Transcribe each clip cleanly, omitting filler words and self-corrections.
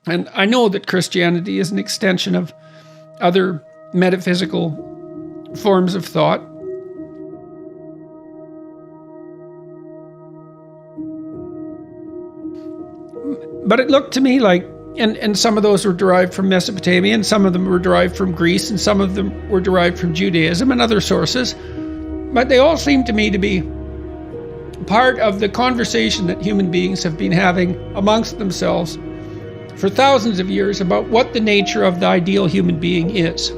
And I know that Christianity is an extension of other metaphysical forms of thought. But it looked to me like, and some of those were derived from Mesopotamia, and some of them were derived from Greece, and some of them were derived from Judaism and other sources. But they all seem to me to be part of the conversation that human beings have been having amongst themselves for thousands of years about what the nature of the ideal human being is.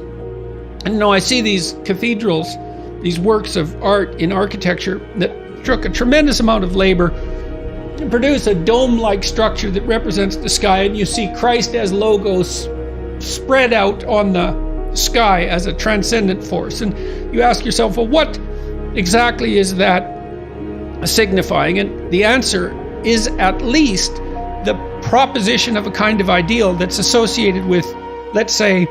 And I see these cathedrals, these works of art in architecture that took a tremendous amount of labor to produce a dome-like structure that represents the sky, and you see Christ as logos spread out on the sky as a transcendent force. And you ask yourself, well, what exactly is that signifying? And the answer is at least the proposition of a kind of ideal that's associated with, let's say,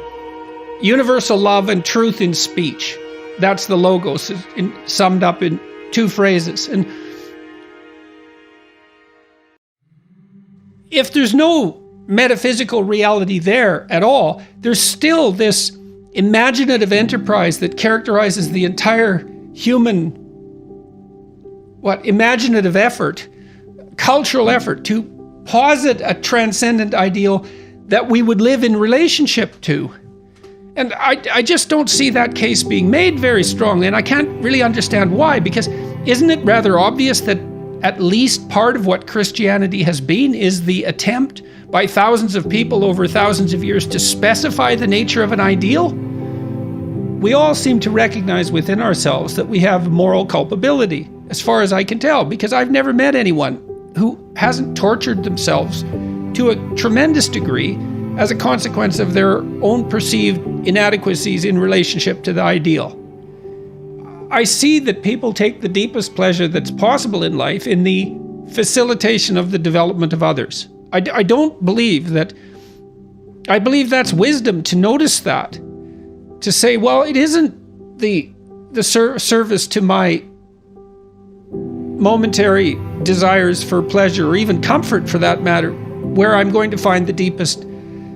universal love and truth in speech. That's the logos, summed up in two phrases. And if there's no metaphysical reality there at all, there's still this imaginative enterprise that characterizes the entire human imaginative effort, cultural effort to posit a transcendent ideal that we would live in relationship to. And I just don't see that case being made very strongly, and I can't really understand why, because isn't it rather obvious that at least part of what Christianity has been is the attempt by thousands of people over thousands of years to specify the nature of an ideal? We all seem to recognize within ourselves that we have moral culpability, as far as I can tell, because I've never met anyone who hasn't tortured themselves to a tremendous degree as a consequence of their own perceived inadequacies in relationship to the ideal. I see that people take the deepest pleasure that's possible in life in the facilitation of the development of others. I don't believe that. I believe that's wisdom to notice that, to say, well, it isn't the service to my momentary desires for pleasure, or even comfort for that matter, where I'm going to find the deepest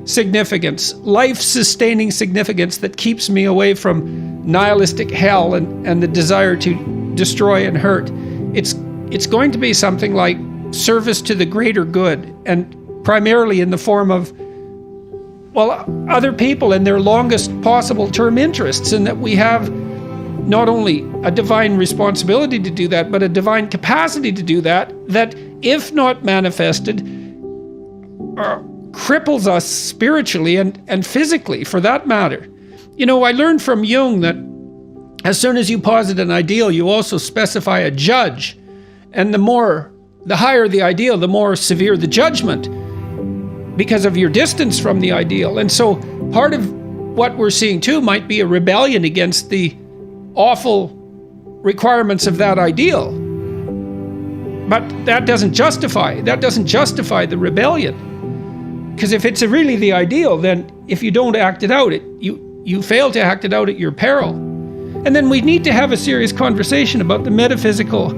significance, life-sustaining significance that keeps me away from nihilistic hell and the desire to destroy and hurt. It's going to be something like service to the greater good, and primarily in the form of, other people and their longest possible term interests, and that we have not only a divine responsibility to do that, but a divine capacity to do that, that if not manifested, cripples us spiritually and physically, for that matter. I learned from Jung that as soon as you posit an ideal, you also specify a judge. And the higher the ideal, the more severe the judgment, because of your distance from the ideal. And so part of what we're seeing too might be a rebellion against the awful requirements of that ideal. But that doesn't justify the rebellion. Because if it's really the ideal, then if you don't act it out, you fail to act it out at your peril. And then we need to have a serious conversation about the metaphysical,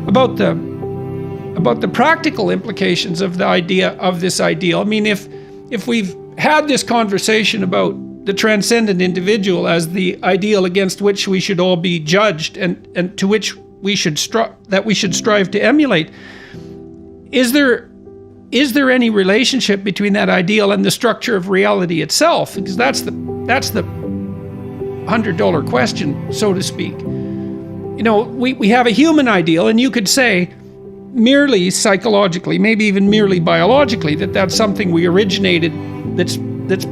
about the practical implications of the idea of this ideal. I mean, if we've had this conversation about the transcendent individual as the ideal against which we should all be judged and to which we should strive to emulate, is there any relationship between that ideal and the structure of reality itself? Because that's the $100 question, so to speak. We have a human ideal, and you could say merely psychologically, maybe even merely biologically, that's something we originated, that's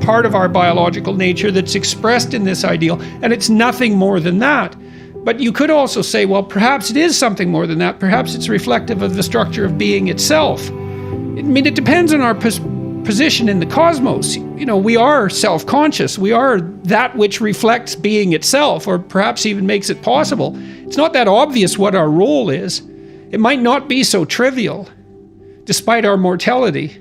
part of our biological nature, that's expressed in this ideal, and it's nothing more than that. But you could also say, well, perhaps it is something more than that. Perhaps it's reflective of the structure of being itself. I mean, it depends on our position in the cosmos. We are self-conscious. We are that which reflects being itself, or perhaps even makes it possible. It's not that obvious what our role is. It might not be so trivial, despite our mortality.